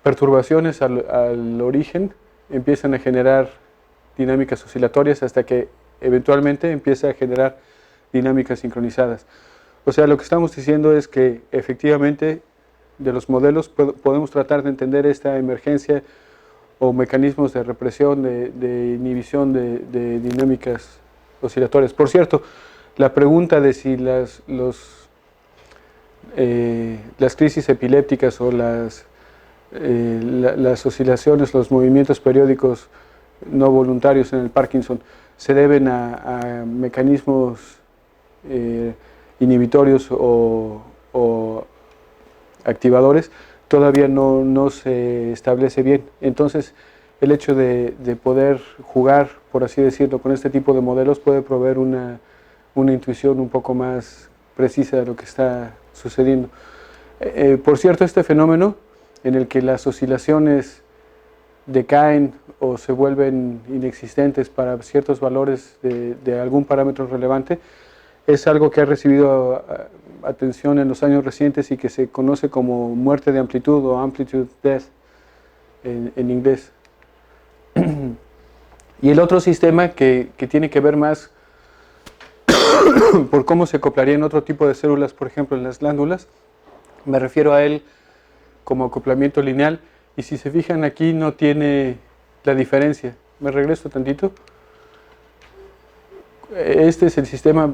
perturbaciones al origen empiezan a generar dinámicas oscilatorias hasta que eventualmente empieza a generar dinámicas sincronizadas. O sea, lo que estamos diciendo es que efectivamente de los modelos podemos tratar de entender esta emergencia o mecanismos de represión, de inhibición de dinámicas oscilatorias. Por cierto, la pregunta de si las crisis epilépticas o las oscilaciones, los movimientos periódicos no voluntarios en el Parkinson se deben a mecanismos inhibitorios o activadores, todavía no se establece bien. Entonces, el hecho de poder jugar, por así decirlo, con este tipo de modelos puede proveer una intuición un poco más precisa de lo que está sucediendo. Por cierto, este fenómeno en el que las oscilaciones decaen o se vuelven inexistentes para ciertos valores de algún parámetro relevante, es algo que ha recibido atención en los años recientes y que se conoce como muerte de amplitud o amplitude death en inglés. Y el otro sistema que tiene que ver más por cómo se acoplaría en otro tipo de células, por ejemplo en las glándulas, me refiero a él como acoplamiento lineal, y si se fijan aquí no tiene la diferencia. Me regreso tantito. Este es el sistema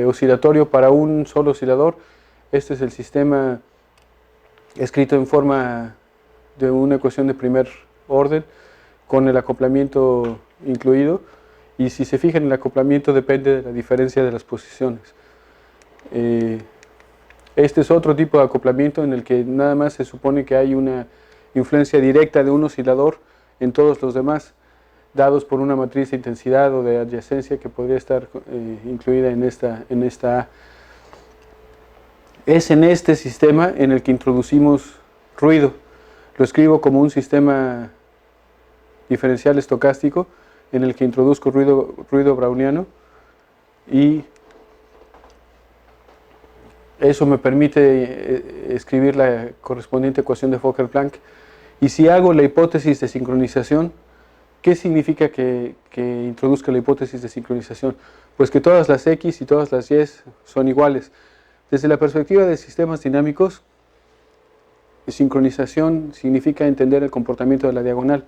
oscilatorio para un solo oscilador. Este es el sistema escrito en forma de una ecuación de primer orden con el acoplamiento incluido, y si se fijan el acoplamiento depende de la diferencia de las posiciones. Este es otro tipo de acoplamiento en el que nada más se supone que hay una influencia directa de un oscilador en todos los demás, dados por una matriz de intensidad o de adyacencia que podría estar incluida en esta A. Es en este sistema en el que introducimos ruido. Lo escribo como un sistema diferencial estocástico en el que introduzco ruido browniano, y eso me permite escribir la correspondiente ecuación de Fokker-Planck. Y si hago la hipótesis de sincronización, ¿qué significa que introduzca la hipótesis de sincronización? Pues que todas las X y todas las Y son iguales. Desde la perspectiva de sistemas dinámicos, sincronización significa entender el comportamiento de la diagonal.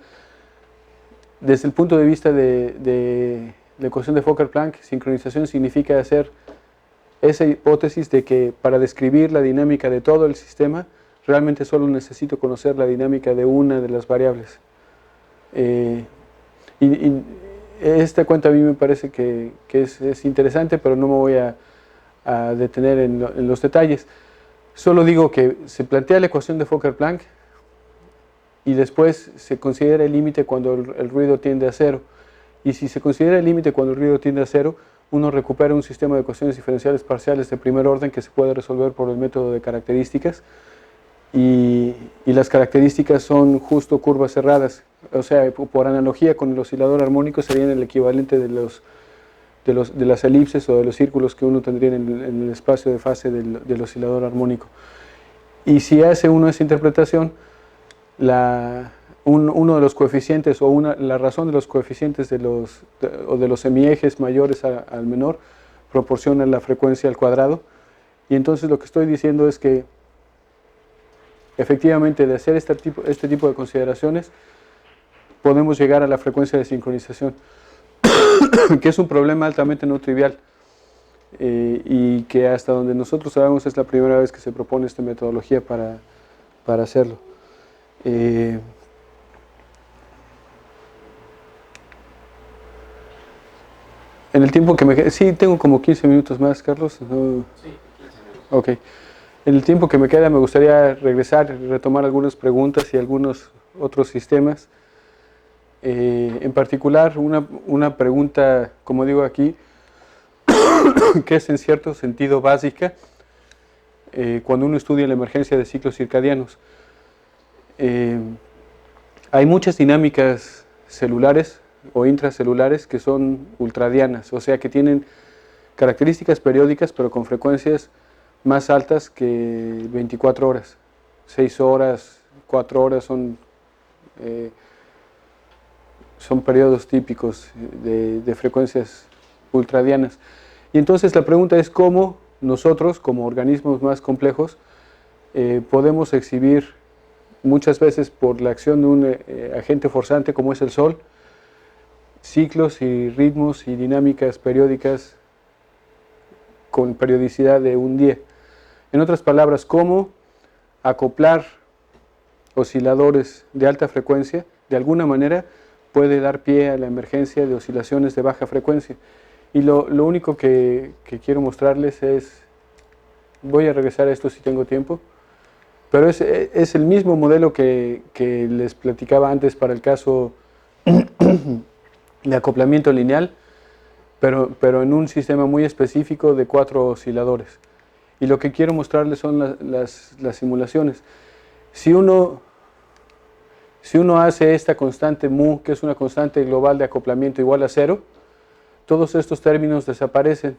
Desde el punto de vista de la ecuación de Fokker-Planck, sincronización significa hacer esa hipótesis de que para describir la dinámica de todo el sistema, realmente solo necesito conocer la dinámica de una de las variables. Y esta cuenta a mí me parece que es interesante, pero no me voy a detener en los detalles. Solo digo que se plantea la ecuación de Fokker-Planck y después se considera el límite cuando el ruido tiende a cero. Y si se considera el límite cuando el ruido tiende a cero, uno recupera un sistema de ecuaciones diferenciales parciales de primer orden que se puede resolver por el método de características, y las características son justo curvas cerradas, o sea, por analogía con el oscilador armónico serían el equivalente de las elipses o de los círculos que uno tendría en el espacio de fase del oscilador armónico. Y si hace uno esa interpretación, uno de los coeficientes o la razón de los coeficientes de los semiejes mayores al menor proporciona la frecuencia al cuadrado, y entonces lo que estoy diciendo es que efectivamente de hacer este tipo de consideraciones podemos llegar a la frecuencia de sincronización, que es un problema altamente no trivial, y que hasta donde nosotros sabemos es la primera vez que se propone esta metodología para hacerlo. En el tiempo que me queda, sí, tengo como 15 minutos más, Carlos. ¿No? Sí, 15 minutos. Ok. En el tiempo que me queda me gustaría regresar y retomar algunas preguntas y algunos otros sistemas. En particular, una pregunta, como digo aquí, que es en cierto sentido básica cuando uno estudia la emergencia de ciclos circadianos. Hay muchas dinámicas celulares o intracelulares que son ultradianas, o sea que tienen características periódicas pero con frecuencias más altas que 24 horas, 6 horas, 4 horas son periodos típicos de frecuencias ultradianas. Y entonces la pregunta es cómo nosotros, como organismos más complejos, podemos exhibir muchas veces por la acción de un agente forzante como es el Sol, ciclos y ritmos y dinámicas periódicas con periodicidad de un día. En otras palabras, cómo acoplar osciladores de alta frecuencia de alguna manera puede dar pie a la emergencia de oscilaciones de baja frecuencia. Y lo único que quiero mostrarles es, voy a regresar a esto si tengo tiempo, pero es el mismo modelo que les platicaba antes para el caso de acoplamiento lineal, pero en un sistema muy específico de 4 osciladores. Y lo que quiero mostrarles son las simulaciones. Si uno hace esta constante mu, que es una constante global de acoplamiento igual a 0, todos estos términos desaparecen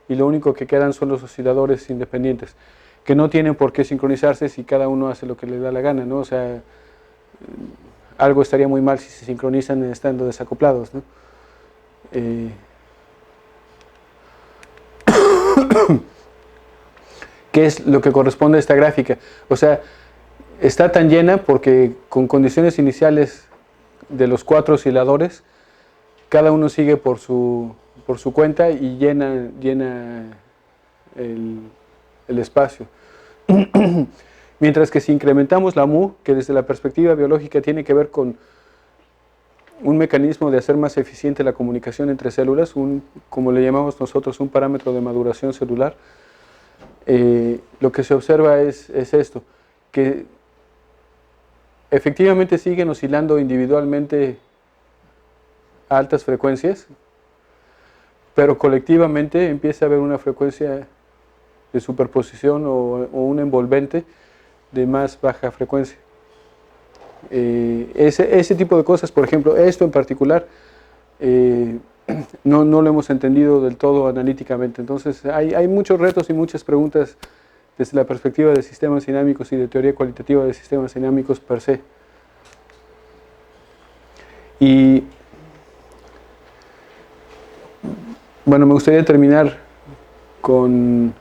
y lo único que quedan son los osciladores independientes, que no tienen por qué sincronizarse si cada uno hace lo que le da la gana, ¿no? O sea, algo estaría muy mal si se sincronizan estando desacoplados, ¿no? ¿Qué es lo que corresponde a esta gráfica? O sea, está tan llena porque con condiciones iniciales de los 4 osciladores, cada uno sigue por su cuenta y llena el espacio. Mientras que si incrementamos la mu, que desde la perspectiva biológica tiene que ver con un mecanismo de hacer más eficiente la comunicación entre células, como le llamamos nosotros, un parámetro de maduración celular, lo que se observa es esto, que efectivamente siguen oscilando individualmente a altas frecuencias, pero colectivamente empieza a haber una frecuencia de superposición o un envolvente de más baja frecuencia. Ese tipo de cosas, por ejemplo, esto en particular, no lo hemos entendido del todo analíticamente. Entonces hay muchos retos y muchas preguntas desde la perspectiva de sistemas dinámicos y de teoría cualitativa de sistemas dinámicos per se. Y bueno, me gustaría terminar con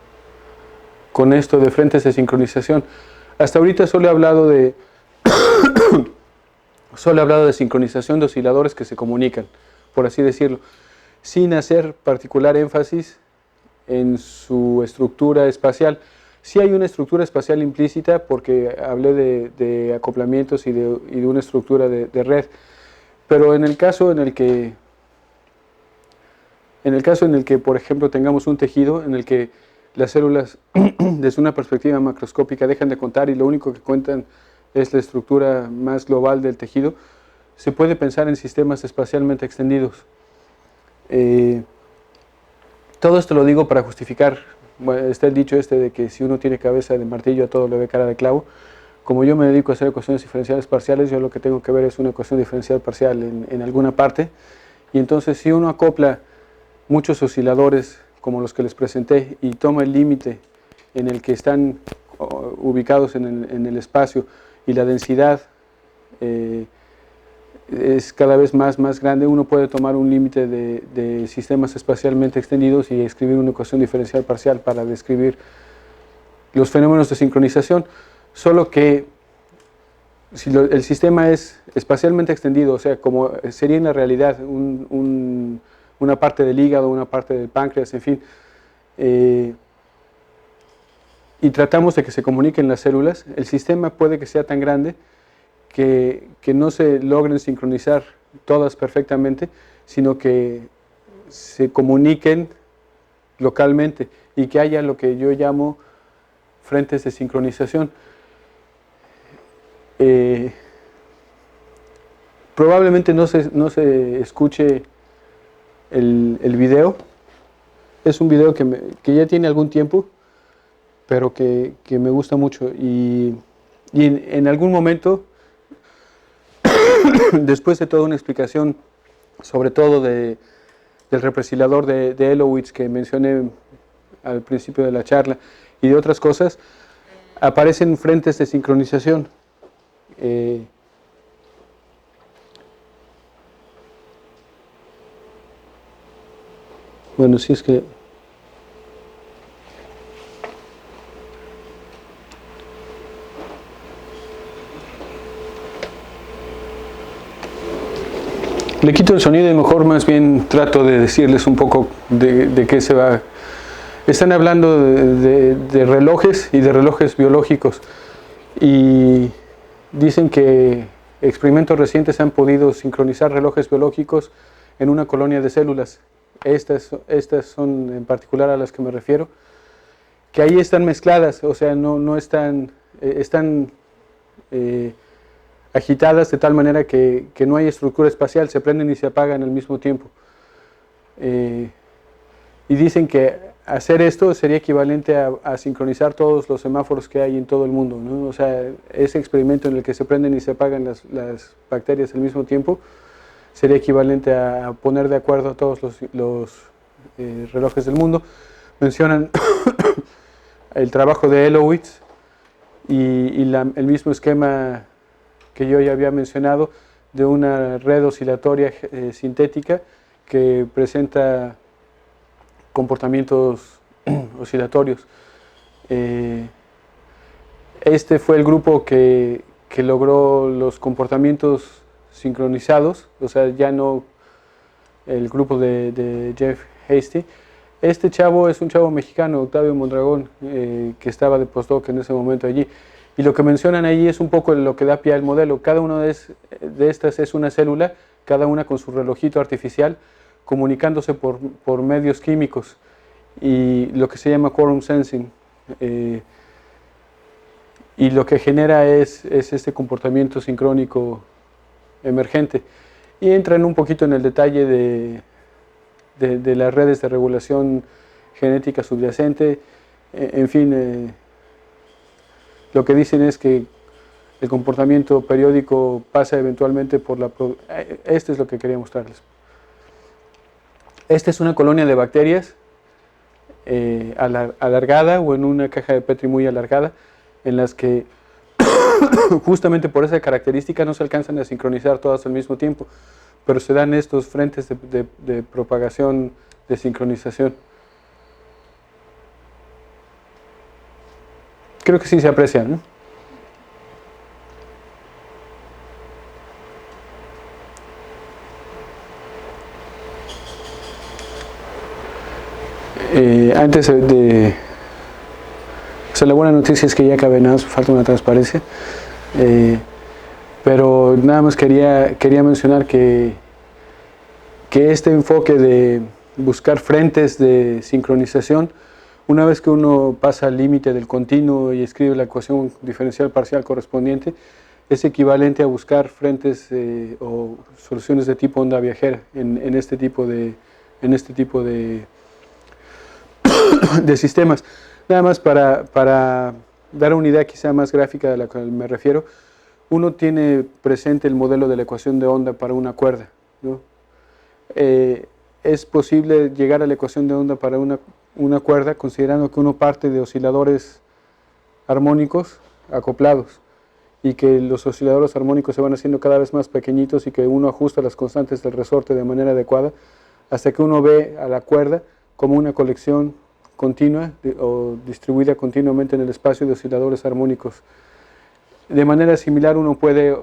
esto de frentes de sincronización. Hasta ahorita solo he hablado de sincronización de osciladores que se comunican, por así decirlo, sin hacer particular énfasis en su estructura espacial. Sí hay una estructura espacial implícita porque hablé de acoplamientos y de una estructura de red, pero en el caso en el que por ejemplo tengamos un tejido en el que las células desde una perspectiva macroscópica dejan de contar y lo único que cuentan es la estructura más global del tejido, se puede pensar en sistemas espacialmente extendidos. Todo esto lo digo para justificar, bueno, está el dicho este de que si uno tiene cabeza de martillo a todo le ve cara de clavo. Como yo me dedico a hacer ecuaciones diferenciales parciales, yo lo que tengo que ver es una ecuación diferencial parcial en alguna parte, y entonces si uno acopla muchos osciladores como los que les presenté y toma el límite en el que están ubicados en el espacio y la densidad es cada vez más grande, uno puede tomar un límite de sistemas espacialmente extendidos y escribir una ecuación diferencial parcial para describir los fenómenos de sincronización. Solo que si el sistema es espacialmente extendido, o sea, como sería en la realidad una parte del hígado, una parte del páncreas, en fin, y tratamos de que se comuniquen las células, el sistema puede que sea tan grande que no se logren sincronizar todas perfectamente, sino que se comuniquen localmente y que haya lo que yo llamo frentes de sincronización. Probablemente no se escuche el video. Es un video que ya tiene algún tiempo, pero que me gusta mucho. Y en algún momento, después de toda una explicación, sobre todo del represilador de Elowitz que mencioné al principio de la charla, y de otras cosas, aparecen frentes de sincronización. Bueno, si es que... Le quito el sonido y mejor más bien trato de decirles un poco de qué se va. Están hablando de relojes y de relojes biológicos y dicen que experimentos recientes han podido sincronizar relojes biológicos en una colonia de células. Estas son en particular a las que me refiero, que ahí están mezcladas, o sea, no están agitadas de tal manera que no hay estructura espacial, se prenden y se apagan al mismo tiempo. Y dicen que hacer esto sería equivalente a sincronizar todos los semáforos que hay en todo el mundo, ¿no? O sea, ese experimento en el que se prenden y se apagan las bacterias al mismo tiempo sería equivalente a poner de acuerdo a todos los relojes del mundo. Mencionan el trabajo de Elowitz y el mismo esquema que yo ya había mencionado de una red oscilatoria sintética que presenta comportamientos oscilatorios. Este fue el grupo que logró los comportamientos sincronizados, o sea, ya no el grupo de Jeff Hasty. Este chavo es un chavo mexicano, Octavio Mondragón, que estaba de postdoc en ese momento allí. Y lo que mencionan allí es un poco lo que da pie al modelo. Cada una de estas es una célula, cada una con su relojito artificial, comunicándose por medios químicos y lo que se llama quorum sensing. Y lo que genera es este comportamiento sincrónico emergente. Y entran un poquito en el detalle de las redes de regulación genética subyacente. En fin, lo que dicen es que el comportamiento periódico pasa eventualmente por la... Esto es lo que quería mostrarles. Esta es una colonia de bacterias alargada o en una caja de Petri muy alargada, en las que justamente por esa característica no se alcanzan a sincronizar todas al mismo tiempo, pero se dan estos frentes de propagación de sincronización. Creo que sí se aprecian, ¿no? Antes de... O sea, la buena noticia es que ya cabe nada, falta una transparencia. Pero nada más quería mencionar que este enfoque de buscar frentes de sincronización, una vez que uno pasa al límite del continuo y escribe la ecuación diferencial parcial correspondiente, es equivalente a buscar frentes o soluciones de tipo onda viajera en este tipo de de sistemas. Nada más para dar una idea quizá más gráfica de la que me refiero, uno tiene presente el modelo de la ecuación de onda para una cuerda, ¿no? Es posible llegar a la ecuación de onda para una cuerda considerando que uno parte de osciladores armónicos acoplados y que los osciladores armónicos se van haciendo cada vez más pequeñitos y que uno ajusta las constantes del resorte de manera adecuada hasta que uno ve a la cuerda como una colección continua o distribuida continuamente en el espacio de osciladores armónicos. De manera similar uno puede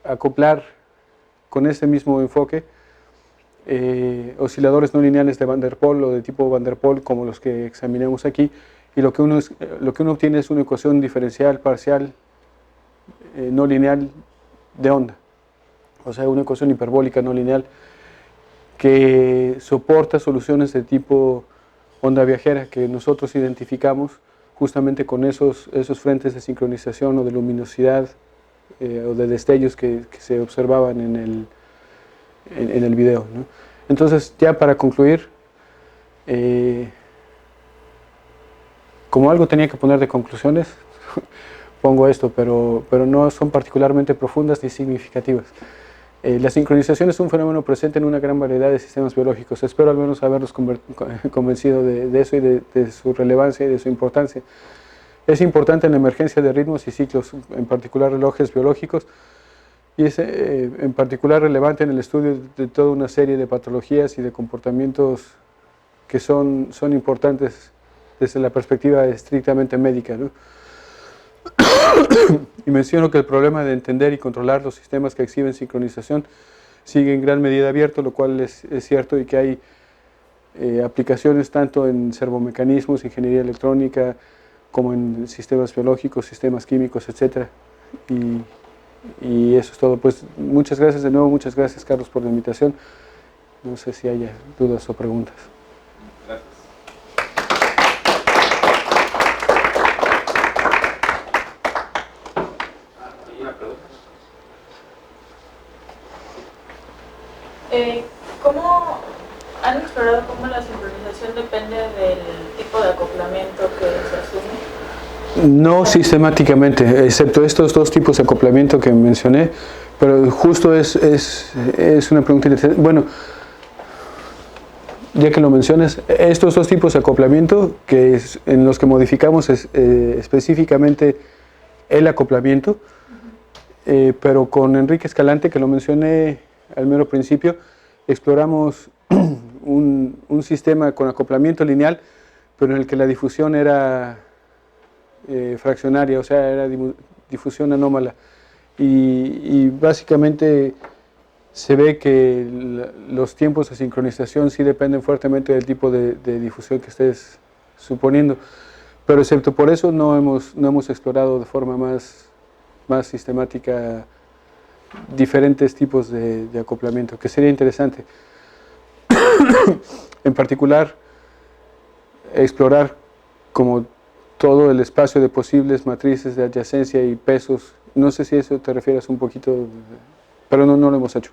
acoplar con ese mismo enfoque osciladores no lineales de Van der Pol o de tipo Van der Pol como los que examinamos aquí, y lo que uno obtiene es una ecuación diferencial parcial no lineal de onda, o sea, una ecuación hiperbólica no lineal que soporta soluciones de tipo onda viajera que nosotros identificamos justamente con esos frentes de sincronización o de luminosidad o de destellos que se observaban en el video, ¿no? Entonces, ya para concluir, como algo tenía que poner de conclusiones, pongo esto, pero no son particularmente profundas ni significativas. La sincronización es un fenómeno presente en una gran variedad de sistemas biológicos. Espero al menos haberlos convencido de eso y de su relevancia y de su importancia. Es importante en la emergencia de ritmos y ciclos, en particular relojes biológicos, y es en particular relevante en el estudio de toda una serie de patologías y de comportamientos que son importantes desde la perspectiva estrictamente médica, ¿no? Y menciono que el problema de entender y controlar los sistemas que exhiben sincronización sigue en gran medida abierto, lo cual es cierto, y que hay aplicaciones tanto en servomecanismos, ingeniería electrónica, como en sistemas biológicos, sistemas químicos, etc. Y eso es todo. Pues muchas gracias de nuevo, muchas gracias Carlos por la invitación. No sé si haya dudas o preguntas. Gracias. ¿Cómo han explorado cómo la sincronización depende del tipo de acoplamiento que se asume? No sistemáticamente, excepto estos dos tipos de acoplamiento que mencioné, pero justo es una pregunta interesante. Bueno, ya que lo mencionas, estos dos tipos de acoplamiento en los que modificamos específicamente el acoplamiento, pero con Enrique Escalante, que lo mencioné al mero principio, exploramos un sistema con acoplamiento lineal, pero en el que la difusión era fraccionaria, o sea, era difusión anómala. Y básicamente se ve que los tiempos de sincronización sí dependen fuertemente del tipo de difusión que estés suponiendo, pero excepto por eso no hemos explorado de forma más sistemática diferentes tipos de acoplamiento, que sería interesante. En particular, explorar como todo el espacio de posibles matrices de adyacencia y pesos. No sé si eso te refieres un poquito, pero no lo hemos hecho.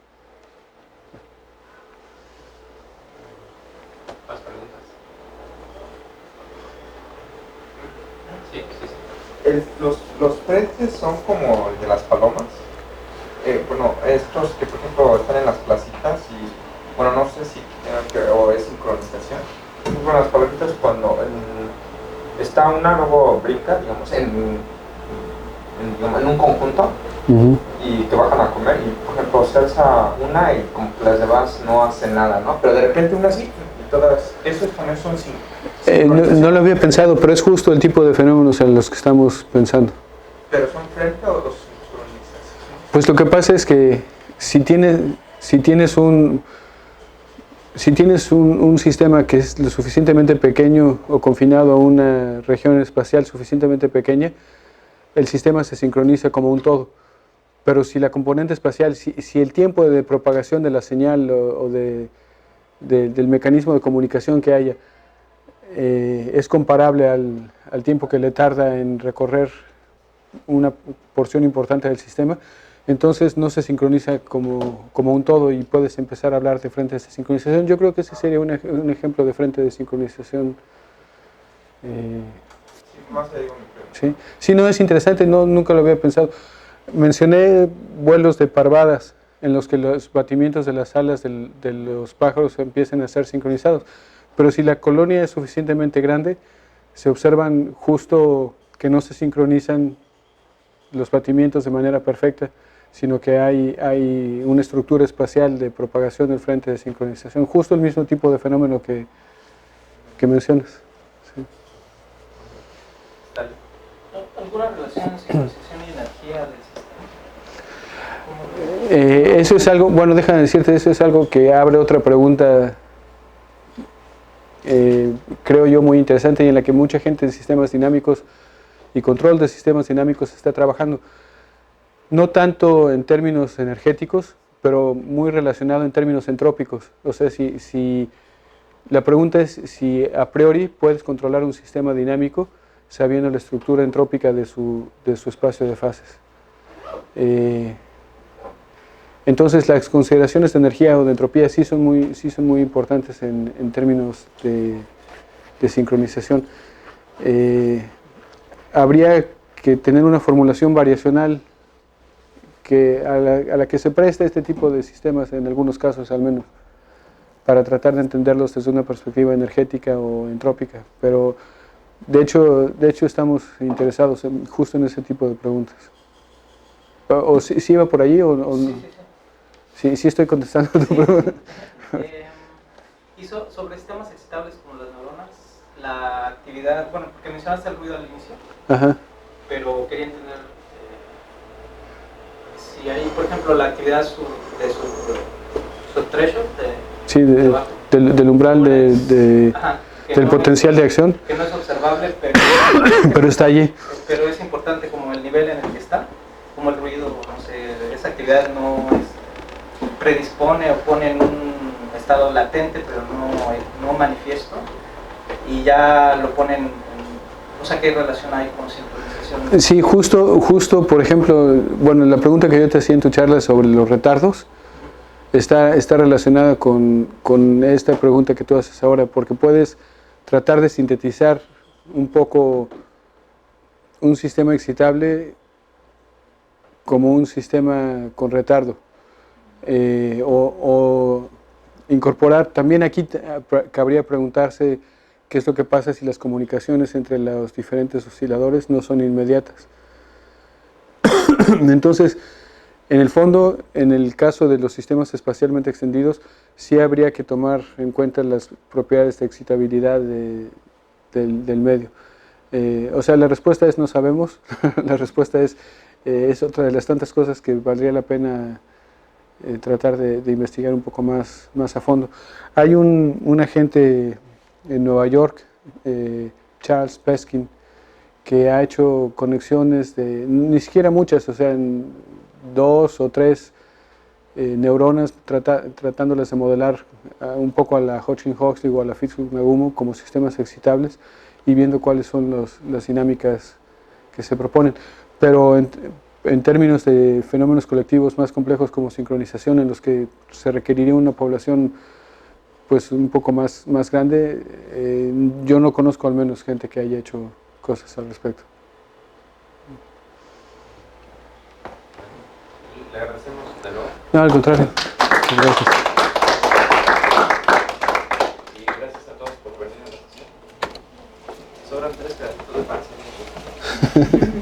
¿Más preguntas? Sí, sí, sí. Los frentes son como el de las palomas. Bueno, estos que por ejemplo están en las placitas y, bueno, no sé si o es sincronización. Por ejemplo, las palomitas cuando está una, luego brinca, digamos, en un conjunto y te bajan a comer y, por ejemplo, se alza una y como que las demás no hacen nada, ¿no? Pero de repente una sí y todas, esos también son no lo había pensado, pero es justo el tipo de fenómenos en los que estamos pensando. ¿Pero son frente o dos? Pues lo que pasa es que si tienes un sistema que es lo suficientemente pequeño o confinado a una región espacial suficientemente pequeña, el sistema se sincroniza como un todo. Pero si la componente espacial, si el tiempo de propagación de la señal o del mecanismo de comunicación que haya es comparable al tiempo que le tarda en recorrer una porción importante del sistema, entonces no se sincroniza como un todo y puedes empezar a hablar de frentes de sincronización. Yo creo que ese sería un ejemplo de frente de sincronización Sí, más allá digo, Sí, sí, no, es interesante, no, nunca lo había pensado. Mencioné vuelos de parvadas en los que los batimientos de las alas de los pájaros empiezan a ser sincronizados, pero si la colonia es suficientemente grande, se observan justo que no se sincronizan los batimientos de manera perfecta, sino que hay una estructura espacial de propagación del frente de sincronización, justo el mismo tipo de fenómeno que mencionas. Sí. ¿Alguna relación entre sincronización y energía del sistema? Eso es algo, bueno, déjame decirte, eso es algo que abre otra pregunta, creo yo, muy interesante y en la que mucha gente de sistemas dinámicos y control de sistemas dinámicos está trabajando. No tanto en términos energéticos, pero muy relacionado en términos entrópicos. O sea, la pregunta es si a priori puedes controlar un sistema dinámico sabiendo la estructura entrópica de su espacio de fases. Entonces las consideraciones de energía o de entropía sí son muy importantes en términos de sincronización. Habría que tener una formulación variacional a la que se presta este tipo de sistemas, en algunos casos al menos, para tratar de entenderlos desde una perspectiva energética o entrópica, pero de hecho estamos interesados justo en ese tipo de preguntas. ¿O si iba por allí o no? Sí estoy contestando tu pregunta. Y sobre sistemas excitables como las neuronas, la actividad, bueno, porque mencionaste el ruido al inicio, Ajá. pero quería entender si hay, por ejemplo, la actividad de su threshold, sí, del umbral del potencial de acción. Que no es observable, pero está allí. Pero es importante como el nivel en el que está, como el ruido, no sé, esa actividad no predispone o pone en un estado latente, pero no manifiesto, y ya lo ponen, o sea, ¿qué relación hay con sincronización? Sí, justo, por ejemplo, bueno, la pregunta que yo te hacía en tu charla sobre los retardos está relacionada con esta pregunta que tú haces ahora, porque puedes tratar de sintetizar un poco un sistema excitable como un sistema con retardo, o incorporar, también aquí cabría preguntarse qué es lo que pasa si las comunicaciones entre los diferentes osciladores no son inmediatas. Entonces, en el fondo, en el caso de los sistemas espacialmente extendidos, sí habría que tomar en cuenta las propiedades de excitabilidad del medio. O sea, la respuesta es no sabemos, la respuesta es otra de las tantas cosas que valdría la pena tratar de investigar un poco más a fondo. Hay un agente en Nueva York, Charles Peskin, que ha hecho conexiones ni siquiera muchas, o sea, en 2 o 3 neuronas, tratándolas de modelar un poco a la Hodgkin-Huxley o a la Fitzhugh-Nagumo como sistemas excitables y viendo cuáles son las dinámicas que se proponen. Pero en términos de fenómenos colectivos más complejos como sincronización, en los que se requeriría una población pues un poco más grande, yo no conozco al menos gente que haya hecho cosas al respecto. Le agradecemos de nuevo. No, al contrario. Gracias. Y gracias a todos por venir a la sesión. Sobran 3 pedacitos de pan.